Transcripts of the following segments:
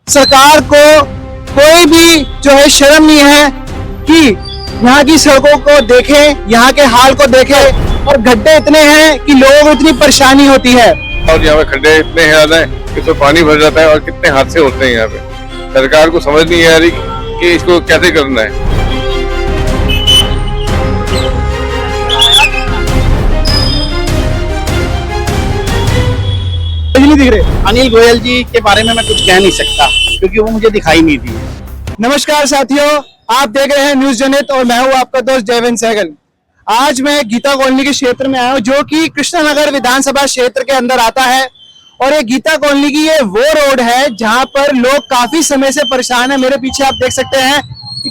सरकार को कोई भी जो है शर्म नहीं है कि यहाँ की सड़कों को देखे, यहाँ के हाल को देखे। और गड्ढे इतने हैं कि लोगों को इतनी परेशानी होती है और यहाँ पे खड्डे इतने ज्यादा हैं कि इसमें पानी भर जाता है और कितने हादसे होते हैं यहाँ पे। सरकार को समझ नहीं आ रही कि इसको कैसे करना है। नहीं दिख रहे। अनिल गोयल जी के बारे में मैं कुछ कह नहीं सकता क्योंकि वो मुझे दिखाई नहीं दी। नमस्कार साथियों, आप देख रहे हैं न्यूज जनहित और मैं हूं आपका दोस्त जयवंत सहगल। आज मैं गीता कॉलोनी के क्षेत्र में आया हूं जो कि कृष्णनगर विधानसभा क्षेत्र के अंदर आता है। और ये गीता कॉलोनी की ये वो रोड है जहां पर लोग काफी समय से परेशान है। मेरे पीछे आप देख सकते हैं कि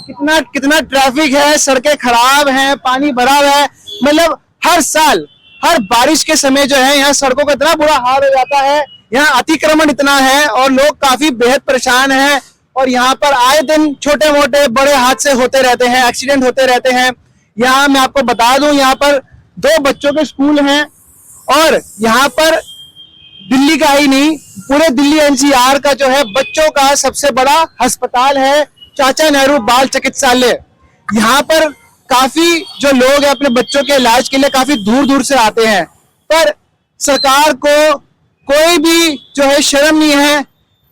कितना ट्रैफिक है, सड़कें खराब हैं, पानी भरा हुआ है। मतलब हर साल हर बारिश के समय जो है यहाँ सड़कों का इतना बुरा हाल हो जाता है, यहाँ अतिक्रमण इतना है और लोग काफी बेहद परेशान हैं। और यहाँ पर आए दिन छोटे मोटे बड़े हादसे होते रहते हैं, एक्सीडेंट होते रहते हैं। यहाँ मैं आपको बता दूं, यहाँ पर 2 बच्चों के स्कूल हैं और यहाँ पर दिल्ली का ही नहीं पूरे दिल्ली एनसीआर का जो है बच्चों का सबसे बड़ा अस्पताल है चाचा नेहरू बाल चिकित्सालय। यहाँ पर काफी जो लोग हैं अपने बच्चों के इलाज के लिए काफी दूर दूर से आते हैं, पर सरकार को कोई भी जो है शर्म नहीं है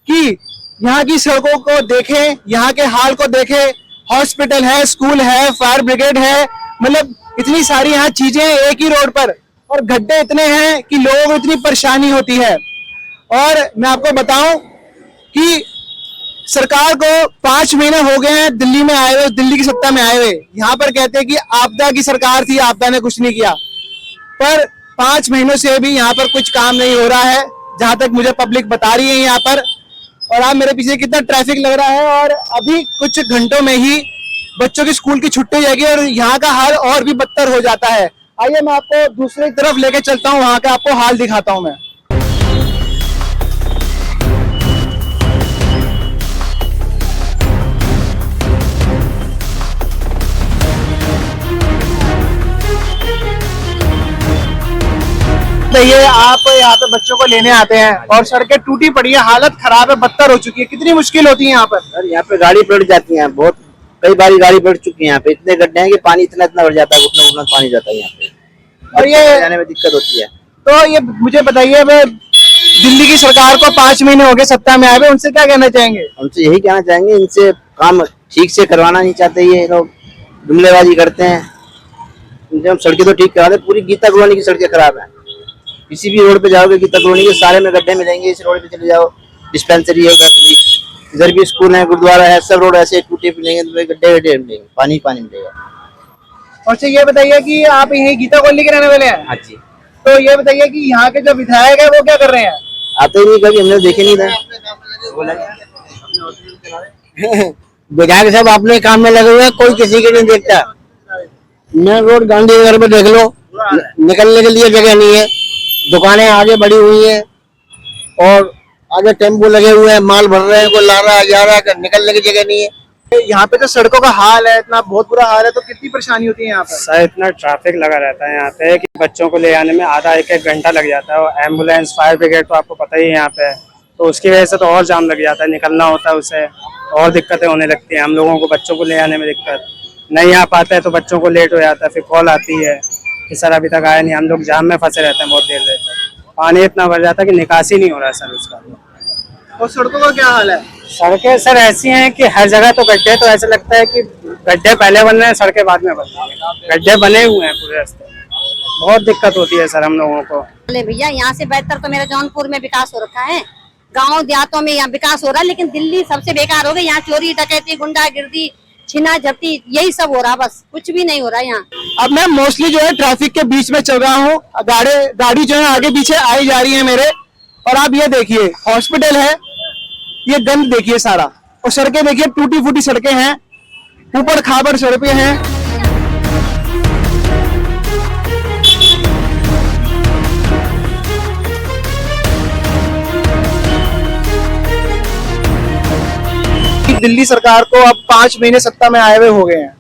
कि यहाँ की सड़कों को देखे, यहाँ के हाल को देखे। हॉस्पिटल है, स्कूल है, फायर ब्रिगेड है, मतलब इतनी सारी यहाँ चीजें एक ही रोड पर। और गड्ढे इतने हैं कि लोगों को इतनी परेशानी होती है। और मैं आपको बताऊं कि सरकार को 5 महीने हो गए हैं दिल्ली में आए हुए, दिल्ली की सत्ता में आए हुए। यहाँ पर कहते हैं कि आपदा की सरकार थी, आपदा ने कुछ नहीं किया, पर 5 महीनों से भी यहाँ पर कुछ काम नहीं हो रहा है, जहां तक मुझे पब्लिक बता रही है यहाँ पर। और आप मेरे पीछे कितना ट्रैफिक लग रहा है और अभी कुछ घंटों में ही बच्चों की स्कूल की छुट्टी हो जाएगी और यहाँ का हाल और भी बदतर हो जाता है। आइए मैं आपको दूसरी तरफ लेके चलता हूँ, वहां का आपको हाल दिखाता हूँ मैं। ये आप यहाँ पे बच्चों को लेने आते हैं और सड़कें टूटी पड़ी है, हालत खराब है, बदतर हो चुकी है। कितनी मुश्किल होती है यहाँ पर? सर यहाँ पे गाड़ी पलट जाती है, बहुत कई बारी गाड़ी पलट चुकी है। यहाँ पे इतने गड्ढे हैं कि पानी इतना भर जाता है, घुटना पानी जाता है यहाँ पे और ये जाने में दिक्कत होती है। तो ये मुझे बताइए, दिल्ली की सरकार को 5 महीने हो गए सत्ता में आए हुए, उनसे क्या कहना चाहेंगे? उनसे यही कहना चाहेंगे, इनसे काम ठीक से करवाना नहीं चाहते, ये लोग जुमलेबाजी करते हैं। इनसे हम सड़कें तो ठीक करा दे। पूरी गीता कॉलोनी की सड़कें खराब है। किसी भी रोड पे जाओगे गीता कॉलोनी के सारे में गड्ढे मिलेंगे। इस रोड पे चले जाओ, डिस्पेंसरी है, इधर भी स्कूल है, गुरुद्वारा है, सब रोड ऐसे टूटे मिलेंगे, तो गड्ढे गड्ढे मिलेंगे, पानी पानी मिलेगा। और ये बताइए कि आप यही गीता कॉलोनी के रहने वाले हैं? हाँ जी। तो ये बताइए कि यहाँ के जो विधायक है वो क्या कर रहे हैं? आते ही नहीं, कभी हमने देखे नहीं था। विधायक साहब अपने काम में लगे हुए हैं, कोई किसी के नहीं देखता। मैं रोड गांधीनगर में देख लो, निकलने के लिए जगह नहीं है, दुकानें आगे बढ़ी हुई हैं और आगे टेम्पो लगे हुए हैं, माल भर रहे हैं, कोई ला रहा है जा रहा है, निकलने की जगह नहीं है। यहाँ पे जो सड़कों का हाल है इतना बहुत बुरा हाल है, तो कितनी परेशानी होती है यहाँ पर? सर इतना ट्रैफिक लगा रहता है यहाँ पे कि बच्चों को ले आने में आधा 1-1 घंटा लग जाता है। और एम्बुलेंस, फायर ब्रिगेड तो आपको पता ही है यहाँ पे, तो उसकी वजह से तो और जाम लग जाता है, निकलना होता है उससे और दिक्कतें होने लगती हैं। हम लोगों को बच्चों को ले आने में दिक्कत, नहीं आ पाता है तो बच्चों को लेट हो जाता है। फिर कॉल आती है कि सर अभी तक आया नहीं, हम लोग जाम में फंसे रहते हैं बहुत देर तक। पानी इतना भर जाता है कि निकासी नहीं हो रहा है सर उसका। और सड़कों का क्या हाल है? सड़कें सर ऐसी हैं कि हर जगह तो गड्ढे, तो ऐसा लगता है कि गड्ढे पहले बन रहे हैं, सड़कें बाद में बन रही हैं। गड्ढे बने हुए हैं पूरे रास्ते, बहुत दिक्कत होती है सर हम लोगों को। भैया यहाँ से बेहतर तो मेरा जौनपुर में विकास हो रखा है, गांव देहातों में यहाँ विकास हो रहा है, लेकिन दिल्ली सबसे बेकार हो गई। यहाँ चोरी डकैती, गुंडागिर्दी, छीना झपटी, यही सब हो रहा, बस कुछ भी नहीं हो रहा यहाँ। अब मैं मोस्टली जो है ट्रैफिक के बीच में चल रहा हूँ, गाड़ी जो है आगे पीछे आई जा रही है मेरे। और आप ये देखिए, हॉस्पिटल है, ये गंद देखिए सारा, और सड़कें देखिए टूटी फूटी सड़कें हैं, ऊपर खाबर सड़कें हैं। दिल्ली सरकार को अब 5 महीने सत्ता में आए हुए हो गए हैं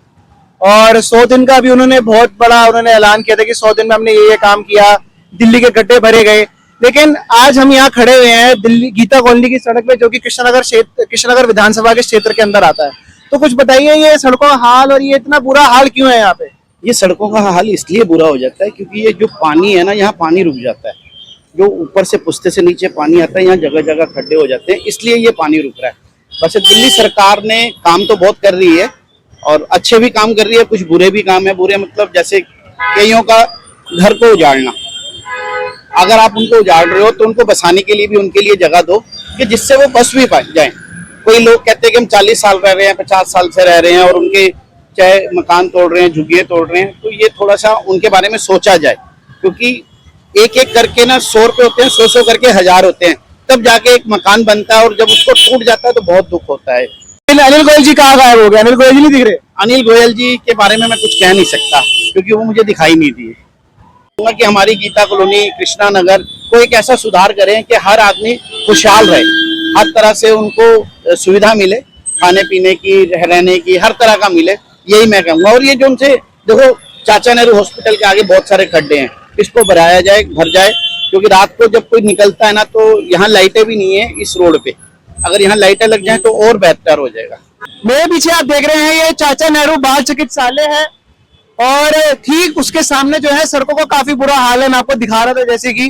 और 100 दिन का भी उन्होंने बहुत बड़ा ऐलान किया था कि 100 दिन में हमने ये काम किया, दिल्ली के गड्ढे भरे गए। लेकिन आज हम यहाँ खड़े हुए हैं दिल्ली गीता कॉलोनी की सड़क पे, जो कि कृष्णनगर विधानसभा के क्षेत्र के अंदर आता है। तो कुछ बताइए, ये सड़कों का हाल और ये इतना बुरा हाल क्यों है यहाँ पे? ये सड़कों का हाल इसलिए बुरा हो जाता है क्योंकि ये जो पानी है ना, यहाँ पानी रुक जाता है। जो ऊपर से पुश्ते से नीचे पानी आता है, यहाँ जगह जगह खड्डे हो जाते हैं, इसलिए ये पानी रुक रहा है। वैसे दिल्ली सरकार ने काम तो बहुत कर रही है और अच्छे भी काम कर रही है, कुछ बुरे भी काम है। बुरे मतलब जैसे कईयों का घर को उजाड़ना, अगर आप उनको उजाड़ रहे हो तो उनको बसाने के लिए भी उनके लिए जगह दो कि जिससे वो बस भी पाए जाए। कोई लोग कहते हैं कि हम 40 साल रह रहे हैं, 50 साल से रह रहे हैं और उनके चाहे मकान तोड़ रहे हैं, झुग्गियां तोड़ रहे हैं, तो ये थोड़ा सा उनके बारे में सोचा जाए, क्योंकि एक एक करके ना 100 रुपए होते हैं, 100 करके 1000 होते हैं, तब जाके एक मकान बनता है और जब उसको टूट जाता है तो बहुत दुख होता है। अनिल गोयल जी कहाँ गायब हो गए? अनिल गोयल जी नहीं दिख रहे। अनिल गोयल जी के बारे में मैं कुछ कह नहीं सकता क्योंकि वो मुझे दिखाई नहीं दिए। कि हमारी गीता कॉलोनी, कृष्णा नगर को एक ऐसा सुधार करें कि हर आदमी खुशहाल रहे, हर तरह से उनको सुविधा मिले, खाने पीने की, रहने की, हर तरह का मिले, यही मैं कहूँगा। और ये जो उनसे देखो, चाचा नेहरू हॉस्पिटल के आगे बहुत सारे खड्डे हैं, इसको भराया जाए, भर जाए, क्योंकि रात को जब कोई निकलता है ना तो यहाँ लाइटें भी नहीं है इस रोड पे, अगर यहाँ लाइटें लग जाए तो और बेहतर हो जाएगा। मेरे पीछे आप देख रहे हैं ये चाचा नेहरू बाल चिकित्सालय है और ठीक उसके सामने जो है सड़कों का काफी बुरा हाल है। मैं आपको दिखा रहा था जैसे कि,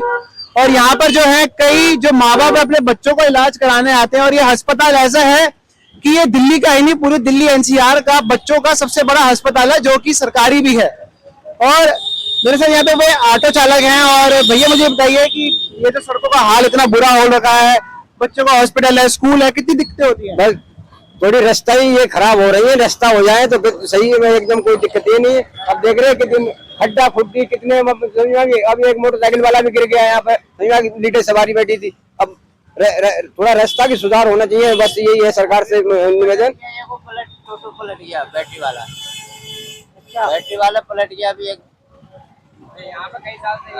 और यहाँ पर जो है कई जो माँ बाप अपने बच्चों को इलाज कराने आते हैं और ये अस्पताल ऐसा है कि ये दिल्ली का ही नहीं, पूरी दिल्ली एनसीआर का बच्चों का सबसे बड़ा अस्पताल है, जो कि सरकारी भी है। और मेरे साथ यहाँ पे वे ऑटो चालक हैं। और भैया मुझे बताइए कि ये जो सड़कों का हाल इतना बुरा हो रखा है, बच्चों का हॉस्पिटल है, स्कूल है, कितनी दिक्कतें होती है? बस थोड़ी रास्ता ही ये खराब हो रही है, रास्ता हो जाए तो फिर सही है, एकदम कोई दिक्कत ही नहीं है। अब देख रहे हैं कितनी खड्डा खुड्डी कितने, अब एक मोटरसाइकिल वाला भी गिर गया यहाँ पे, नीचे सवारी बैठी थी। अब थोड़ा रास्ता की सुधार होना चाहिए, बस यही है सरकार से निवेदन। पलट गया बैटरी वाला पलट गया अभी एक यहाँ पे कई साल से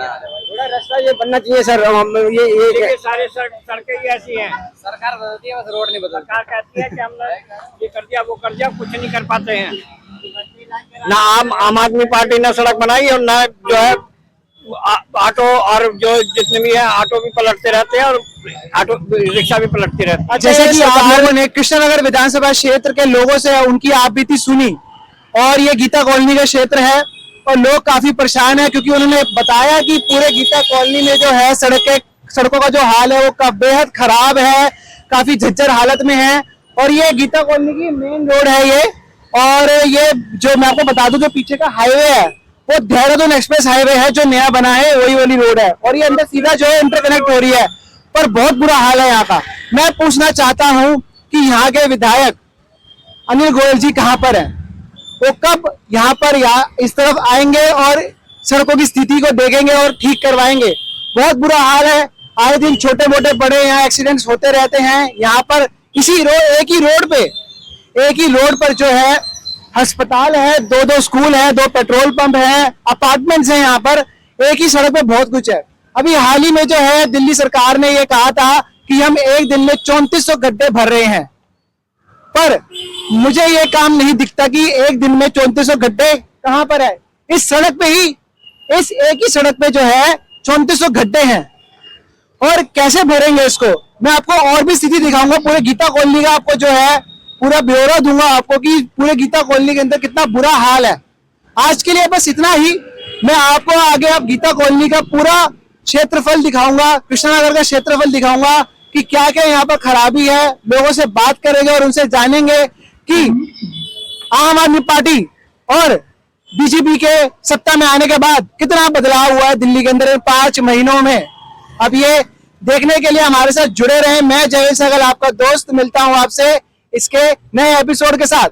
थोड़ा रास्ता ये बनना चाहिए सर। हम ये सारे सड़कें ही ऐसी हैं, सरकार बदलती है, बस रोड नहीं बदलती। सरकार कहती है कि हमने ये कर दिया, वो कर दिया, कुछ नहीं कर पाते हैं। ना आम आदमी पार्टी ने सड़क बनाई और ना जो है ऑटो, और जो जितने भी है ऑटो भी पलटते रहते हैं और ऑटो रिक्शा भी पलटती रहती है। जैसे कि आप लोगों ने कृष्णनगर विधानसभा क्षेत्र के लोगों से उनकी आप बीती सुनी, और ये गीता कॉलोनी का क्षेत्र है और लोग काफी परेशान है क्योंकि उन्होंने बताया कि पूरे गीता कॉलोनी में जो है सड़कों का जो हाल है वो बेहद खराब है, काफी झज्जर हालत में है। और ये गीता कॉलोनी की मेन रोड है ये, और ये जो मैं आपको बता दूं जो पीछे का हाईवे है वो देहरादून एक्सप्रेस हाईवे है, जो नया बना है वही वाली रोड है, और ये अंदर सीधा जो है इंटरकनेक्ट हो रही है, पर बहुत बुरा हाल है यहाँ का। मैं पूछना चाहता हूँ कि यहाँ के विधायक अनिल गोयल जी कहाँ पर है? वो कब यहाँ पर इस तरफ आएंगे और सड़कों की स्थिति को देखेंगे और ठीक करवाएंगे? बहुत बुरा हाल है, आए दिन छोटे मोटे बड़े यहाँ एक्सीडेंट्स होते रहते हैं। यहाँ पर इसी एक ही रोड पर जो है अस्पताल है, दो स्कूल है, 2 पेट्रोल पंप है, अपार्टमेंट्स हैं, यहाँ पर एक ही सड़क पे बहुत कुछ है। अभी हाल ही में जो है दिल्ली सरकार ने ये कहा था कि हम एक दिन में 3400 गड्ढे भर रहे हैं, पर मुझे ये काम नहीं दिखता कि एक दिन में 3400 गड्ढे कहां पर है। इस सड़क पे ही, इस एक ही सड़क पे जो है 3400 गड्ढे हैं, और कैसे भरेंगे इसको? मैं आपको और भी स्थिति दिखाऊंगा पूरे गीता कॉलोनी का, आपको जो है पूरा ब्यौरा दूंगा आपको कि पूरे गीता कॉलोनी के अंदर कितना बुरा हाल है। आज के लिए बस इतना ही। मैं आपको आगे आप गीता कॉलोनी का पूरा क्षेत्रफल दिखाऊंगा, कृष्णनगर का क्षेत्रफल दिखाऊंगा कि क्या क्या यहाँ पर खराबी है। लोगों से बात करेंगे और उनसे जानेंगे कि आम आदमी पार्टी और बीजेपी के सत्ता में आने के बाद कितना बदलाव हुआ है दिल्ली के अंदर 5 महीनों में। अब ये देखने के लिए हमारे साथ जुड़े रहे। मैं जयवेंद्र सहगल आपका दोस्त, मिलता हूं आपसे इसके नए एपिसोड के साथ।